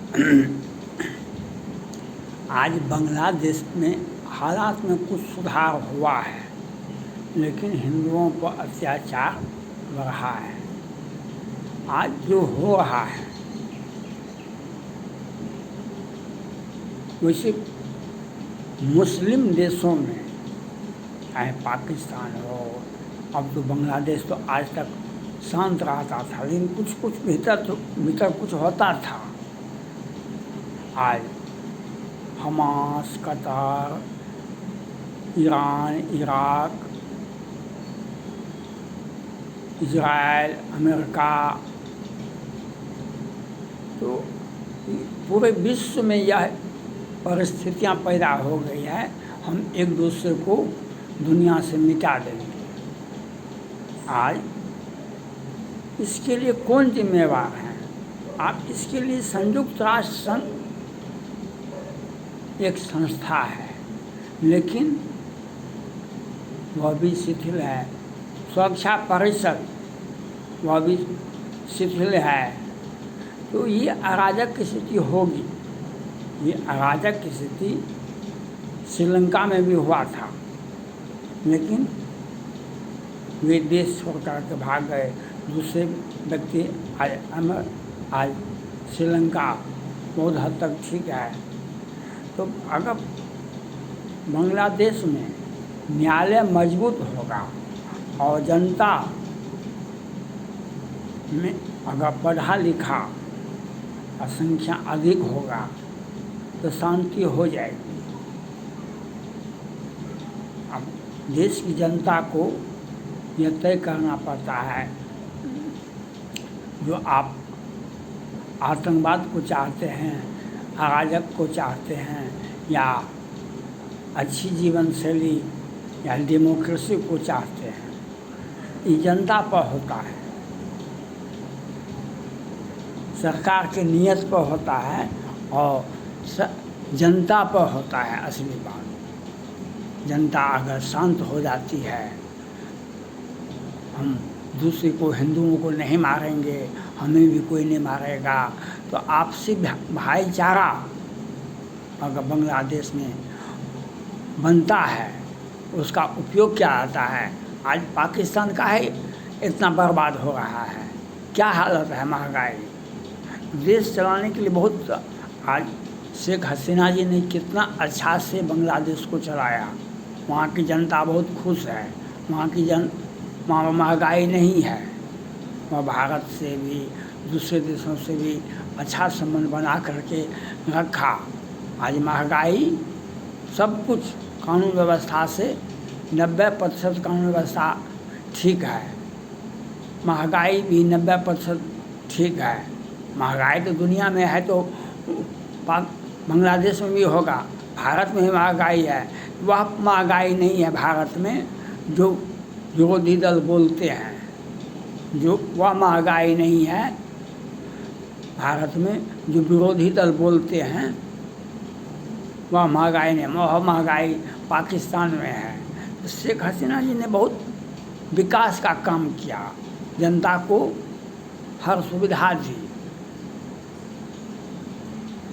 आज बांग्लादेश में हालात में कुछ सुधार हुआ है, लेकिन हिंदुओं पर अत्याचार बढ़ा है। आज जो हो रहा है वैसे मुस्लिम देशों में, चाहे पाकिस्तान हो, अब तो बांग्लादेश तो आज तक शांत रहता था, लेकिन कुछ भीतर कुछ होता था। आज Hamas, Qatar, Iran, Iraq, Israel, America, तो पूरे विश्व में यह परिस्थितियां पैदा हो गई है, हम एक दूसरे को दुनिया से मिटा देंगे। आज इसके लिए कौन जिम्मेवार है? आप इसके लिए संयुक्त राष्ट्र संघ एक संस्था है, लेकिन वह भी शिथिल है। सुरक्षा परिषद वह भी शिथिल है। तो ये अराजक की स्थिति होगी। ये अराजक की स्थिति श्रीलंका में भी हुआ था, लेकिन वे देश छोड़कर के भाग गए। दूसरे व्यक्ति आज श्रीलंका बहुत हद तक ठीक है। तो अगर बांग्लादेश में न्यायालय मजबूत होगा और जनता में अगर पढ़ा लिखा संख्या अधिक होगा तो शांति हो जाएगी। अब देश की जनता को यह तय करना पड़ता है, जो आप आतंकवाद को चाहते हैं, अराजक को चाहते हैं, या अच्छी जीवन शैली या डेमोक्रेसी को चाहते हैं, ये जनता पर होता है, सरकार के नियत पर होता है और जनता पर होता है। असली बात, जनता अगर शांत हो जाती है, हम दूसरे को, हिंदुओं को नहीं मारेंगे, हमें भी कोई नहीं मारेगा, तो आपसी भाईचारा अगर बांग्लादेश में बनता है, उसका उपयोग क्या आता है? आज पाकिस्तान का है इतना बर्बाद हो रहा है, क्या हालत है, महंगाई, देश चलाने के लिए बहुत। आज शेख हसीना जी ने कितना अच्छा से बांग्लादेश को चलाया, वहाँ की जनता बहुत खुश है, वहाँ महंगाई नहीं है, वह भारत से भी दूसरे देशों से भी अच्छा संबंध बना करके रखा। आज महंगाई सब कुछ कानून व्यवस्था से 90% कानून व्यवस्था ठीक है, महंगाई भी 90% ठीक है। महंगाई तो दुनिया में है, तो बांग्लादेश में भी होगा। भारत में ही महंगाई है, वह महंगाई नहीं है भारत में जो विरोधी दल बोलते हैं, जो वह महंगाई नहीं है भारत में जो विरोधी दल बोलते हैं, वह महंगाई नहीं, वह महंगाई पाकिस्तान में है। शेख हसीना जी ने बहुत विकास का काम किया, जनता को हर सुविधा दी,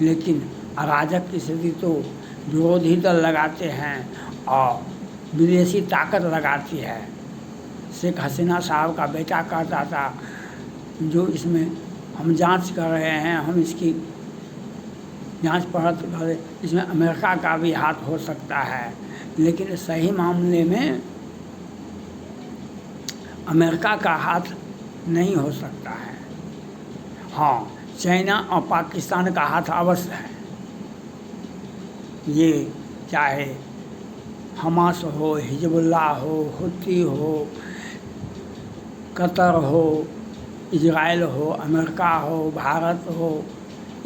लेकिन अराजक की स्थिति तो विरोधी दल लगाते हैं और विदेशी ताकत लगाती है। शेख हसीना साहब का बेटा कहता था, जो इसमें हम जांच कर रहे हैं, हम इसकी जांच परख करें, इसमें अमेरिका का भी हाथ हो सकता है, लेकिन सही मामले में अमेरिका का हाथ नहीं हो सकता है। हाँ, चाइना और पाकिस्तान का हाथ अवश्य है। ये चाहे हमास हो, हिजबुल्लाह हो, हुती हो, कतर हो, इजराइल हो, अमेरिका हो, भारत हो,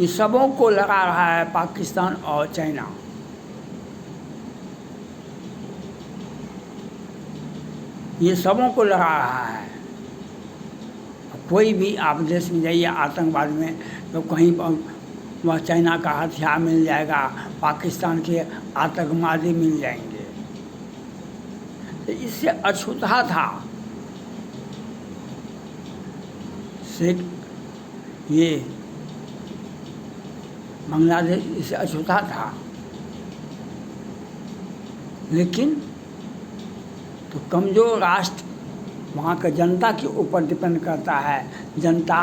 ये सबों को लगा रहा है पाकिस्तान और चाइना। ये सबों को लगा रहा है। कोई भी आप देश में जाइए आतंकवाद में, तो कहीं वह चाइना का हथियार मिल जाएगा, पाकिस्तान के आतंकवादी मिल जाएंगे। तो इससे अछूता था शेख ये बांग्लादेश इससे अछूता था, लेकिन तो कमज़ोर राष्ट्र वहाँ के जनता के ऊपर डिपेंड करता है। जनता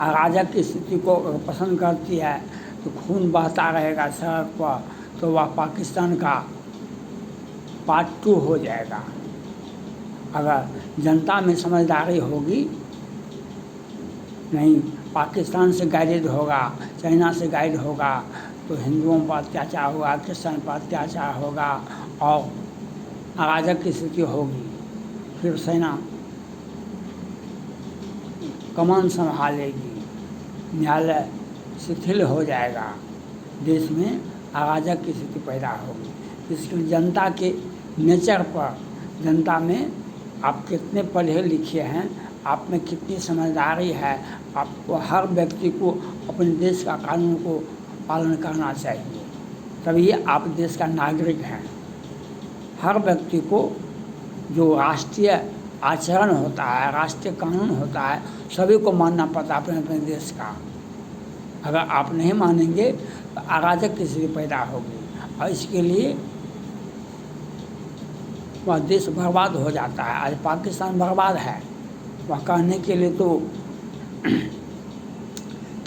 अराजक की स्थिति को पसंद करती है तो खून बहता रहेगा सड़क पर, तो वह पाकिस्तान का पार्ट 2 हो जाएगा। अगर जनता में समझदारी होगी, नहीं पाकिस्तान से गाइडेड होगा, चाइना से गाइड होगा, तो हिंदुओं पर अत्याचार होगा, क्रिश्चियन पर अत्याचार होगा और अराजक की स्थिति होगी। फिर सेना कमान संभालेगी, न्यायालय शिथिल हो जाएगा, देश में अराजक की स्थिति पैदा होगी। इसके लिए जनता के नेचर पर, जनता में आप कितने पढ़े लिखे हैं, आप में कितनी समझदारी है, आपको हर व्यक्ति को अपने देश का कानून को पालन करना चाहिए, तभी आप देश का नागरिक हैं। हर व्यक्ति को जो राष्ट्रीय आचरण होता है, राष्ट्रीय कानून होता है, सभी को मानना पड़ता है अपने अपने देश का। अगर आप नहीं मानेंगे तो अराजक की स्थिति पैदा होगी और इसके लिए वह देश बर्बाद हो जाता है। आज पाकिस्तान बर्बाद है, वह कहने के लिए तो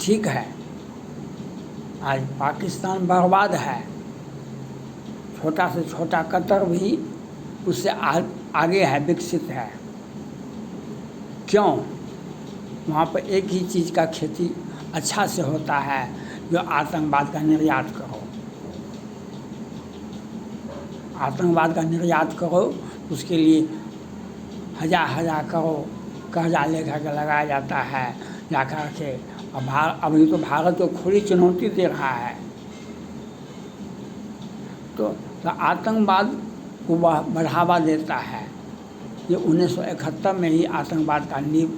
ठीक है, आज पाकिस्तान बर्बाद है। छोटा से छोटा कतर भी उससे आगे है, विकसित है। क्यों? वहाँ पर एक ही चीज़ का खेती अच्छा से होता है, जो आतंकवाद का निर्यात करो। आतंकवाद का निर्यात करो, उसके लिए हजार करो कर्जा लेकर के लगाया जाता है जा कर के। अब अभी तो भारत को खुली चुनौती दे रहा है, तो आतंकवाद को वह बढ़ावा देता है। ये 1971 में ही आतंकवाद का नींव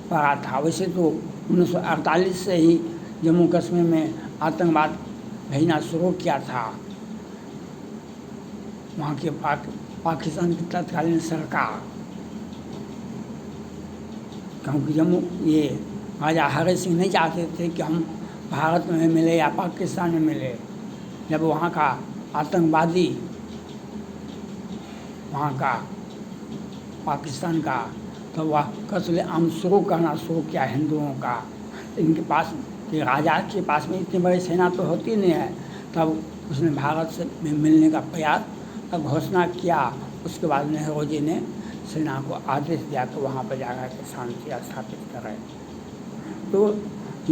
पड़ा था। वैसे तो 1948 से ही जम्मू कश्मीर में आतंकवाद भेजना शुरू किया था वहाँ के पाकिस्तान की तत्कालीन सरकार, क्योंकि जम्मू ये राजा हरि सिंह नहीं चाहते थे कि हम भारत में मिले या पाकिस्तान में मिले। जब वहाँ का आतंकवादी, वहाँ का पाकिस्तान का, तो वह कत्ल-ए-आम शुरू किया हिंदुओं का। इनके पास कि राजा के पास में इतनी बड़ी सेना तो होती नहीं है, तब उसने भारत से मिलने का प्रयास का घोषणा किया। उसके बाद नेहरू जी ने सेना को आदेश दिया कि वहाँ पर जाकर के शांति स्थापित करें। तो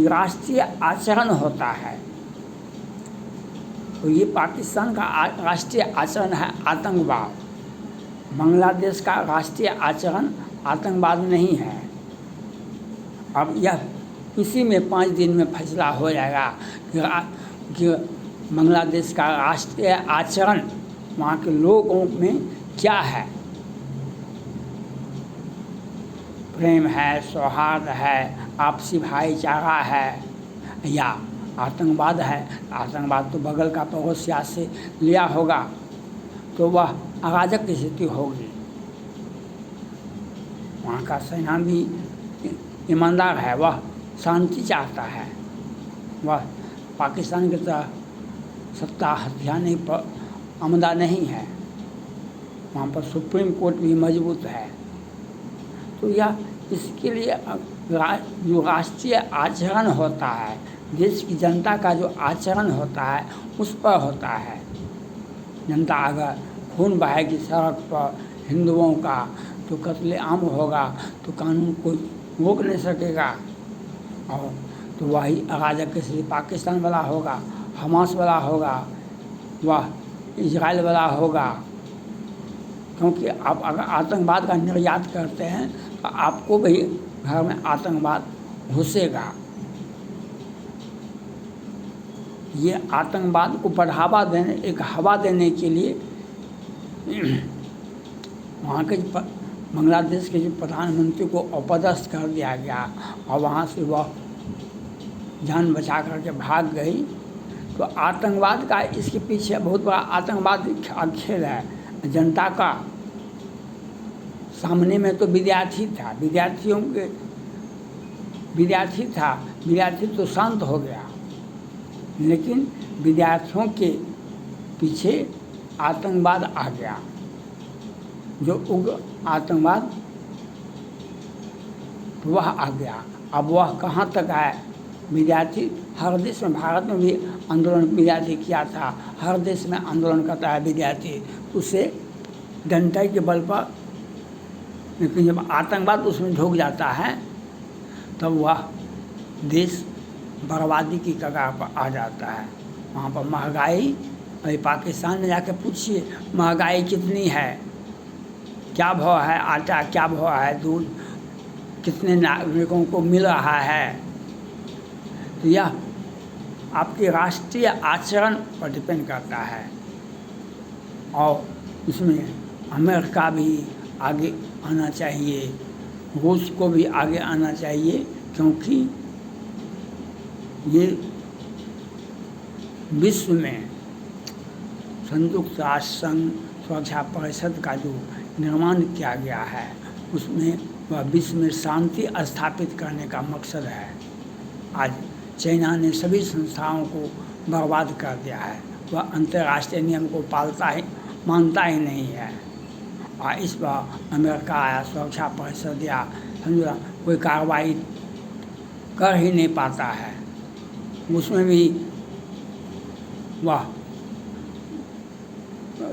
राष्ट्रीय आचरण होता है, तो ये पाकिस्तान का राष्ट्रीय आचरण है आतंकवाद। बांग्लादेश का राष्ट्रीय आचरण आतंकवाद नहीं है। अब यह इसी में 5 दिन में फैसला हो जाएगा कि बांग्लादेश का राष्ट्रीय आचरण वहाँ के लोगों में क्या है। प्रेम है, सौहार्द है, आपसी भाईचारा है, या आतंकवाद है। आतंकवाद तो बगल का पड़ोसिया से लिया होगा, तो वह अराजक की स्थिति होगी। वहाँ का सेना भी ईमानदार है, वह शांति चाहता है, वह पाकिस्तान की तरह सत्ता हथियाने पर आमदा नहीं है। वहाँ पर सुप्रीम कोर्ट भी मजबूत है। तो यह इसके लिए जो राष्ट्रीय आचरण होता है, देश की जनता का जो आचरण होता है, उस पर होता है। जनता अगर खून बहाएगी सड़क पर हिंदुओं का, तो कत्ले-आम होगा, तो कानून कोई रोक नहीं सकेगा। और तो वही अराजक की स्थिति पाकिस्तान वाला होगा, हमास वाला होगा, वह इजराइल वाला होगा। क्योंकि आप अगर आतंकवाद का निर्यात करते हैं तो आपको भी घर में आतंकवाद घुसेगा। ये आतंकवाद को बढ़ावा देने, एक हवा देने के लिए वहाँ के बांग्लादेश के जो प्रधानमंत्री को अपदस्थ कर दिया गया और वहाँ से वह जान बचा करके भाग गई। तो आतंकवाद का इसके पीछे बहुत बड़ा आतंकवाद खेल है। जनता का सामने में तो विद्यार्थी था, विद्यार्थी तो शांत हो गया। लेकिन विद्यार्थियों के पीछे आतंकवाद आ गया, जो उग्र आतंकवाद वह आ गया। अब वह कहाँ तक आए, विद्यार्थी हर देश में, भारत में भी आंदोलन विद्यार्थी किया था, हर देश में आंदोलन करता है विद्यार्थी, उसे डंडा के बल पर, लेकिन जब आतंकवाद उसमें ढुक जाता है तब वह देश बर्बादी की कगार पर आ जाता है। वहाँ पर महंगाई, अभी पाकिस्तान में जाके पूछिए महंगाई कितनी है, क्या भाव है आटा, क्या भाव है दूध, कितने नागरिकों को मिल रहा है। तो यह आपके राष्ट्रीय आचरण पर डिपेंड करता है। और इसमें अमेरिका भी आगे आना चाहिए, रूस को भी आगे आना चाहिए, क्योंकि ये विश्व में संयुक्त राष्ट्र संघ सुरक्षा परिषद का जो निर्माण किया गया है उसमें वह विश्व में शांति स्थापित करने का मकसद है। आज चाइना ने सभी संस्थाओं को बर्बाद कर दिया है, वह अंतर्राष्ट्रीय नियम को मानता ही नहीं है। और इस पर अमेरिका या सुरक्षा परिषद या समझो कोई कार्रवाई कर ही नहीं पाता है। उसमें भी वह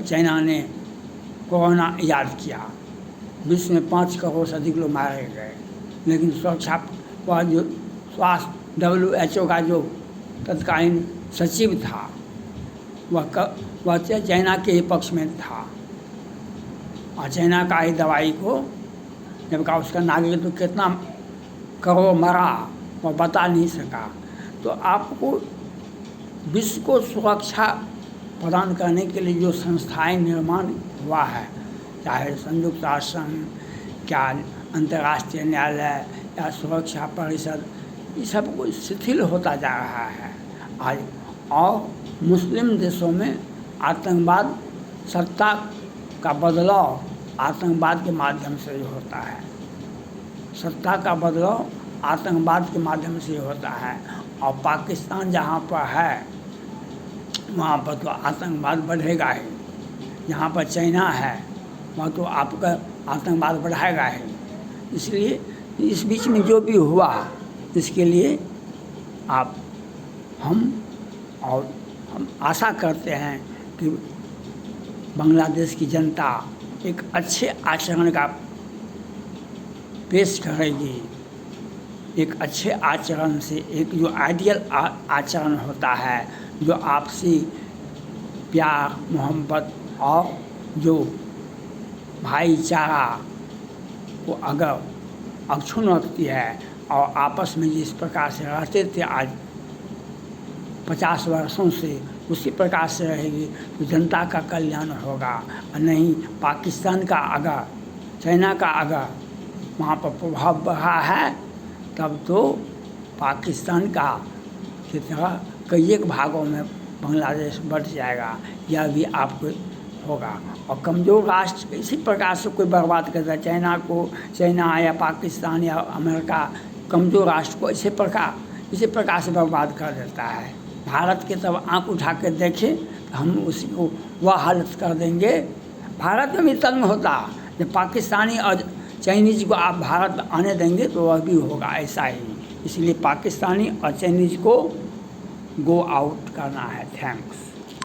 चाइना ने कोरोना ईजाद किया, विश्व में 5 करोड़ से अधिक लोग मारे गए, लेकिन सुरक्षा वह जो स्वास्थ्य WHO का जो तत्कालीन सचिव था वह चाइना के ही पक्ष में था, और चाइना का ही दवाई को जब कहा उसका नागरिक तो कितना करोड़ मरा वह बता नहीं सका। तो आपको विश्व को सुरक्षा प्रदान करने के लिए जो संस्थाएं निर्माण हुआ है, चाहे संयुक्त राष्ट्र संघ, क्या अंतर्राष्ट्रीय न्यायालय या सुरक्षा परिषद, ये सब कुछ शिथिल होता जा रहा है आज। और मुस्लिम देशों में आतंकवाद, सत्ता का बदलाव आतंकवाद के माध्यम से ही होता है, सत्ता का बदलाव आतंकवाद के माध्यम से होता है। और पाकिस्तान जहाँ पर है वहाँ पर तो आतंकवाद बढ़ेगा ही, जहाँ पर चाइना है वहाँ तो आपका आतंकवाद बढ़ाएगा ही। इसलिए इस बीच में जो भी हुआ इसके लिए हम आशा करते हैं कि बांग्लादेश की जनता एक अच्छे आचरण का पेश करेगी, एक अच्छे आचरण से, एक जो आइडियल आचरण होता है, जो आपसी प्यार मोहब्बत और जो भाईचारा को अगर अक्षुण्ण रखती है, और आपस में जिस प्रकार से रहते थे आज 50 वर्षों से उसी प्रकार से रहेगी तो जनता का कल्याण होगा। और नहीं पाकिस्तान का अगर, चाइना का अगर वहाँ पर प्रभाव बढ़ा है तब तो पाकिस्तान का की तरह कई एक भागों में बांग्लादेश बढ़ जाएगा, यह भी आपको होगा। और कमज़ोर राष्ट्र इसी प्रकार से कोई बर्बाद करता है, चाइना या पाकिस्तान या अमेरिका कमज़ोर राष्ट्र को इसी प्रकार से बर्बाद कर देता है। भारत के तब आंख उठा कर देखें तो हम उसी को वह हालत कर देंगे। भारत में भी तंग होता, जब पाकिस्तानी और चाइनीज़ को आप भारत आने देंगे तो वह भी होगा ऐसा ही। इसलिए पाकिस्तानी और चाइनीज़ को गो आउट करना है। थैंक्स।